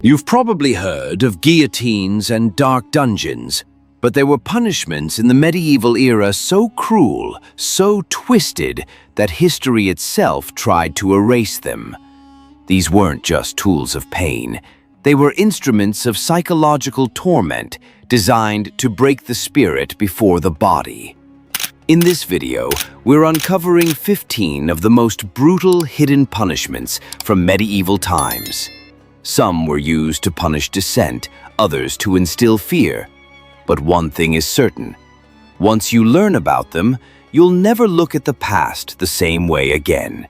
You've probably heard of guillotines and dark dungeons, but there were punishments in the medieval era so cruel, so twisted, that history itself tried to erase them. These weren't just tools of pain. They were instruments of psychological torment designed to break the spirit before the body. In this video, we're uncovering 15 of the most brutal hidden punishments from medieval times. Some were used to punish dissent, others to instill fear. But one thing is certain. Once you learn about them, you'll never look at the past the same way again.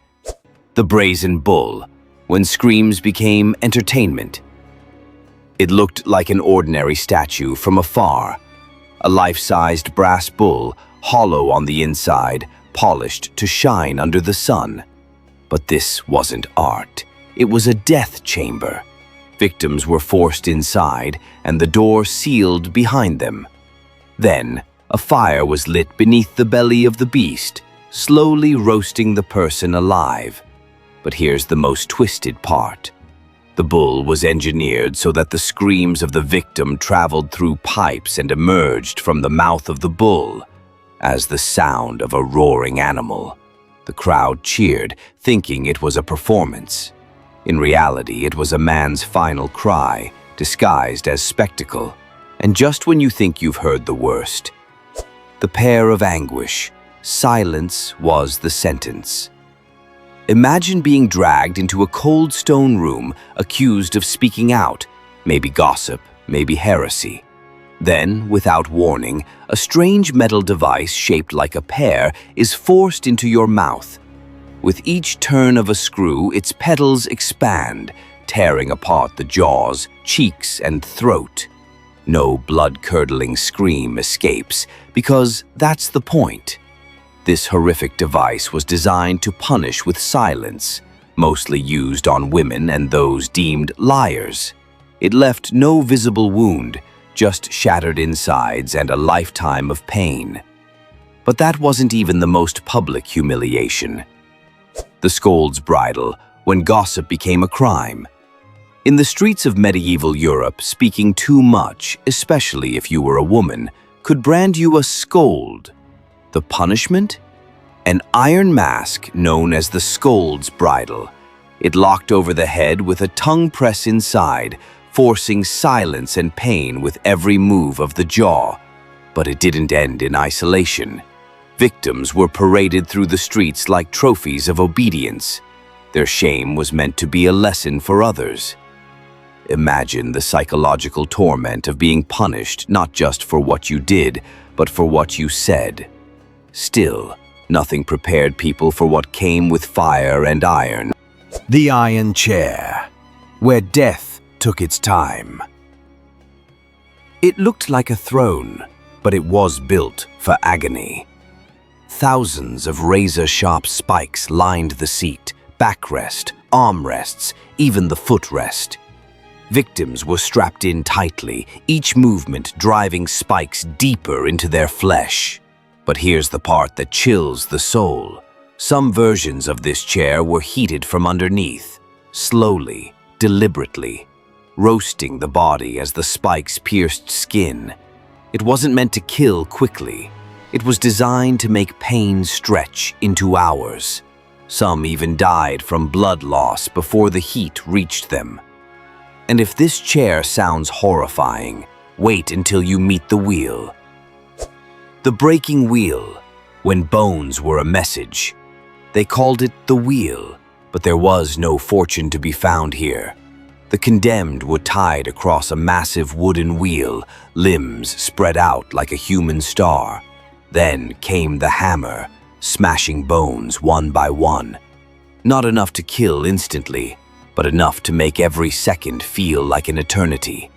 The Brazen Bull, when screams became entertainment. It looked like an ordinary statue from afar. A life-sized brass bull, hollow on the inside, polished to shine under the sun. But this wasn't art. It was a death chamber. Victims were forced inside, and the door sealed behind them. Then, a fire was lit beneath the belly of the beast, slowly roasting the person alive. But here's the most twisted part. The bull was engineered so that the screams of the victim traveled through pipes and emerged from the mouth of the bull as the sound of a roaring animal. The crowd cheered, thinking it was a performance. In reality, it was a man's final cry, disguised as spectacle. And just when you think you've heard the worst, the pair of anguish, silence was the sentence. Imagine being dragged into a cold stone room, accused of speaking out, maybe gossip, maybe heresy. Then, without warning, a strange metal device shaped like a pear is forced into your mouth. With each turn of a screw, its petals expand, tearing apart the jaws, cheeks, and throat. No blood-curdling scream escapes, because that's the point. This horrific device was designed to punish with silence, mostly used on women and those deemed liars. It left no visible wound, just shattered insides and a lifetime of pain. But that wasn't even the most public humiliation. The scold's bridal, when gossip became a crime. In the streets of medieval Europe, speaking too much, especially if you were a woman, could brand you a scold. The punishment? An iron mask known as the scold's bridle. It locked over the head with a tongue press inside, forcing silence and pain with every move of the jaw. But it didn't end in isolation. Victims were paraded through the streets like trophies of obedience. Their shame was meant to be a lesson for others. Imagine the psychological torment of being punished not just for what you did, but for what you said. Still, nothing prepared people for what came with fire and iron. The iron chair, where death took its time. It looked like a throne, but it was built for agony. Thousands of razor-sharp spikes lined the seat, backrest, armrests, even the footrest. Victims were strapped in tightly, each movement driving spikes deeper into their flesh. But here's the part that chills the soul. Some versions of this chair were heated from underneath, slowly, deliberately, roasting the body as the spikes pierced skin. It wasn't meant to kill quickly. It was designed to make pain stretch into hours. Some even died from blood loss before the heat reached them. And if this chair sounds horrifying, wait until you meet the wheel. The breaking wheel, when bones were a message. They called it the wheel, but there was no fortune to be found here. The condemned were tied across a massive wooden wheel, limbs spread out like a human star. Then came the hammer, smashing bones one by one. Not enough to kill instantly, but enough to make every second feel like an eternity.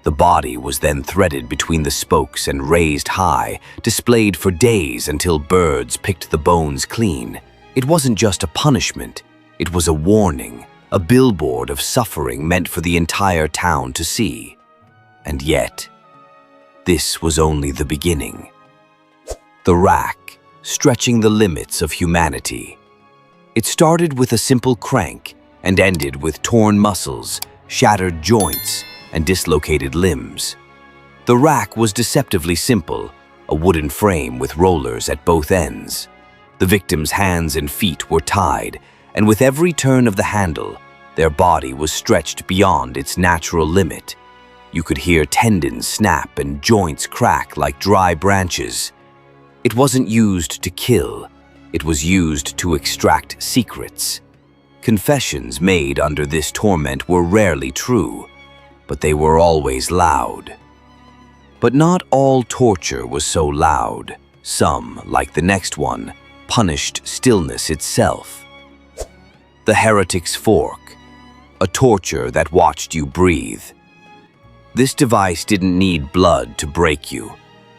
The body was then threaded between the spokes and raised high, displayed for days until birds picked the bones clean. It wasn't just a punishment, it was a warning, a billboard of suffering meant for the entire town to see. And yet, this was only the beginning. The rack, stretching the limits of humanity. It started with a simple crank and ended with torn muscles, shattered joints, and dislocated limbs. The rack was deceptively simple, a wooden frame with rollers at both ends. The victim's hands and feet were tied, and with every turn of the handle, their body was stretched beyond its natural limit. You could hear tendons snap and joints crack like dry branches. It wasn't used to kill, it was used to extract secrets. Confessions made under this torment were rarely true, but they were always loud. But not all torture was so loud. Some, like the next one, punished stillness itself. The Heretic's Fork, a torture that watched you breathe. This device didn't need blood to break you,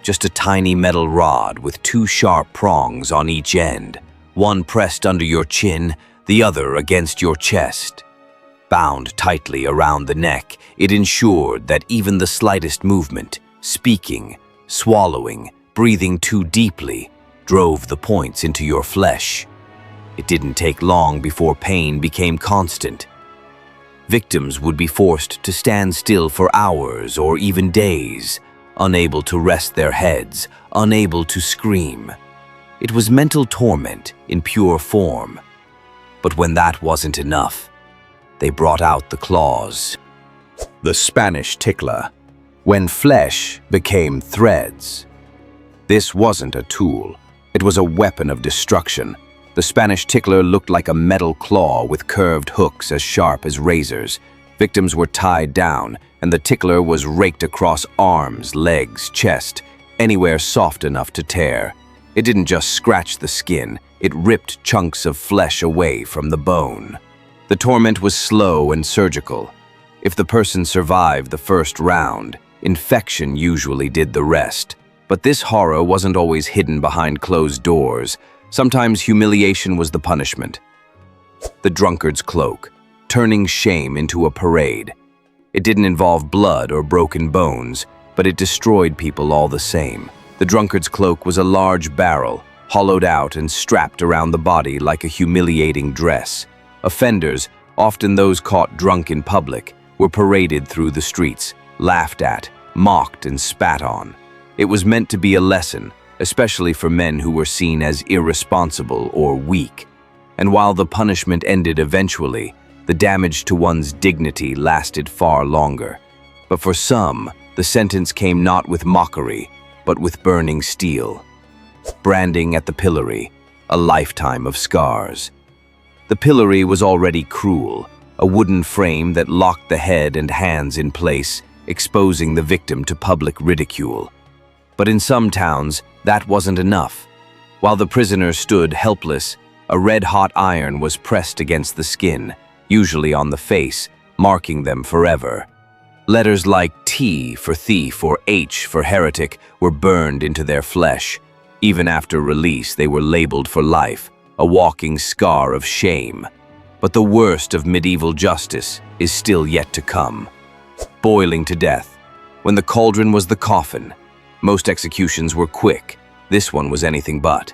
just a tiny metal rod with two sharp prongs on each end, one pressed under your chin, the other against your chest. Bound tightly around the neck, it ensured that even the slightest movement, speaking, swallowing, breathing too deeply, drove the points into your flesh. It didn't take long before pain became constant. Victims would be forced to stand still for hours or even days, unable to rest their heads, unable to scream. It was mental torment in pure form. But when that wasn't enough, they brought out the claws. The Spanish tickler, when flesh became threads. This wasn't a tool, it was a weapon of destruction. The Spanish tickler looked like a metal claw with curved hooks as sharp as razors. Victims were tied down, and the tickler was raked across arms, legs, chest, anywhere soft enough to tear. It didn't just scratch the skin, it ripped chunks of flesh away from the bone. The torment was slow and surgical. If the person survived the first round, infection usually did the rest. But this horror wasn't always hidden behind closed doors. Sometimes humiliation was the punishment. The drunkard's cloak, turning shame into a parade. It didn't involve blood or broken bones, but it destroyed people all the same. The drunkard's cloak was a large barrel, hollowed out and strapped around the body like a humiliating dress. Offenders, often those caught drunk in public, were paraded through the streets, laughed at, mocked and spat on. It was meant to be a lesson, especially for men who were seen as irresponsible or weak. And while the punishment ended eventually, the damage to one's dignity lasted far longer. But for some, the sentence came not with mockery, but with burning steel. Branding at the pillory, a lifetime of scars. The pillory was already cruel, a wooden frame that locked the head and hands in place, exposing the victim to public ridicule. But in some towns, that wasn't enough. While the prisoner stood helpless, a red-hot iron was pressed against the skin, usually on the face, marking them forever. Letters like T for thief or H for heretic were burned into their flesh. Even after release, they were labeled for life, a walking scar of shame. But the worst of medieval justice is still yet to come. Boiling to death. When the cauldron was the coffin, most executions were quick. This one was anything but.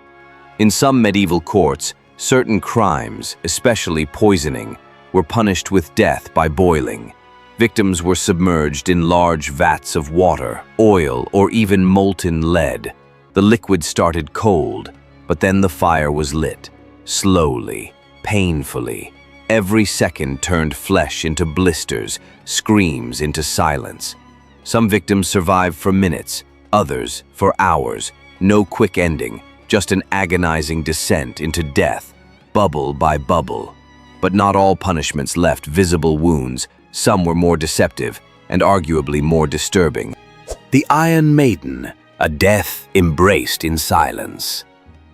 In some medieval courts, certain crimes, especially poisoning, were punished with death by boiling. Victims were submerged in large vats of water, oil, or even molten lead. The liquid started cold, but then the fire was lit. Slowly, painfully. Every second turned flesh into blisters, screams into silence. Some victims survived for minutes, others for hours. No quick ending, just an agonizing descent into death, bubble by bubble. But not all punishments left visible wounds. Some were more deceptive and arguably more disturbing. The Iron Maiden, a death embraced in silence.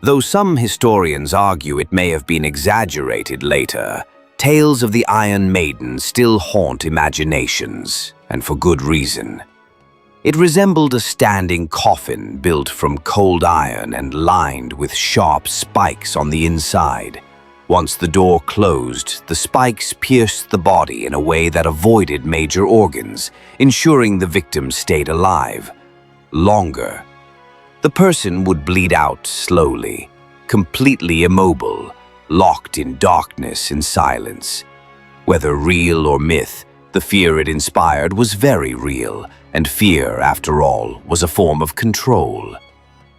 Though some historians argue it may have been exaggerated later, tales of the Iron Maiden still haunt imaginations, and for good reason. It resembled a standing coffin built from cold iron and lined with sharp spikes on the inside. Once the door closed, the spikes pierced the body in a way that avoided major organs, ensuring the victim stayed alive longer. The person would bleed out slowly, completely immobile, locked in darkness and silence. Whether real or myth, The fear it inspired was very real, and fear, after all, was a form of control.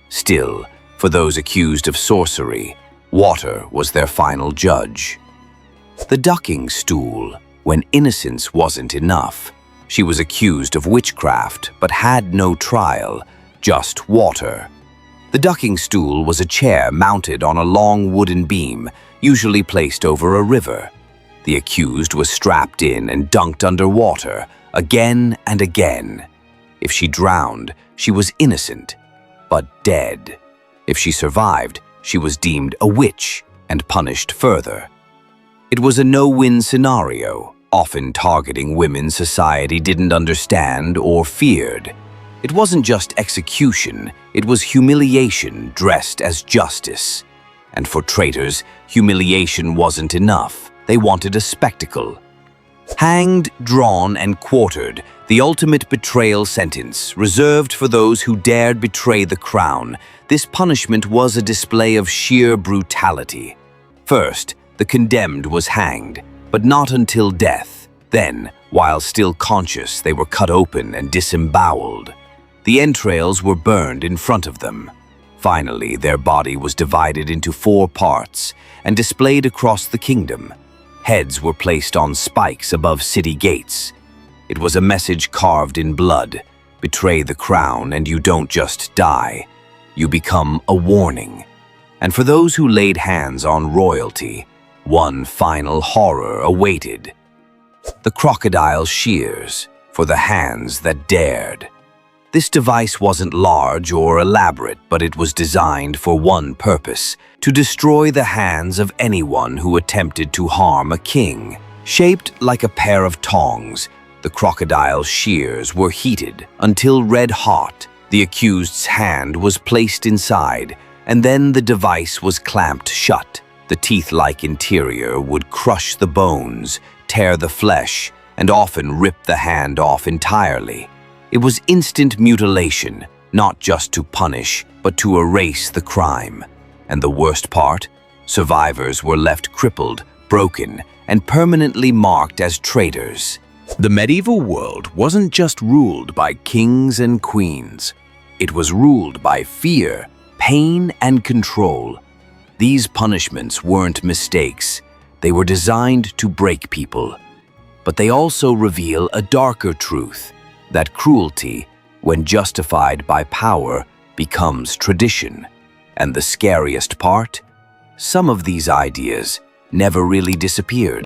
Still, for those accused of sorcery, water was their final judge. The Ducking Stool, when innocence wasn't enough. She was accused of witchcraft, but had no trial, just water. The Ducking Stool was a chair mounted on a long wooden beam, usually placed over a river. The accused was strapped in and dunked under water, again and again. If she drowned, she was innocent, but dead. If she survived, she was deemed a witch and punished further. It was a no-win scenario, often targeting women society didn't understand or feared. It wasn't just execution, it was humiliation dressed as justice. And for traitors, humiliation wasn't enough. They wanted a spectacle. Hanged, drawn, and quartered, the ultimate betrayal sentence, reserved for those who dared betray the crown. This punishment was a display of sheer brutality. First, the condemned was hanged, but not until death. Then, while still conscious, they were cut open and disemboweled. The entrails were burned in front of them. Finally, their body was divided into 4 parts and displayed across the kingdom. Heads were placed on spikes above city gates. It was a message carved in blood. Betray the crown and you don't just die. You become a warning. And for those who laid hands on royalty, one final horror awaited. The Crocodile Shears, for the hands that dared. This device wasn't large or elaborate, but it was designed for one purpose: to destroy the hands of anyone who attempted to harm a king. Shaped like a pair of tongs, the crocodile shears were heated until red hot. The accused's hand was placed inside, and then the device was clamped shut. The teeth-like interior would crush the bones, tear the flesh, and often rip the hand off entirely. It was instant mutilation, not just to punish, but to erase the crime. And the worst part? Survivors were left crippled, broken, and permanently marked as traitors. The medieval world wasn't just ruled by kings and queens. It was ruled by fear, pain, and control. These punishments weren't mistakes. They were designed to break people. But they also reveal a darker truth, that cruelty, when justified by power, becomes tradition. And the scariest part? Some of these ideas never really disappeared.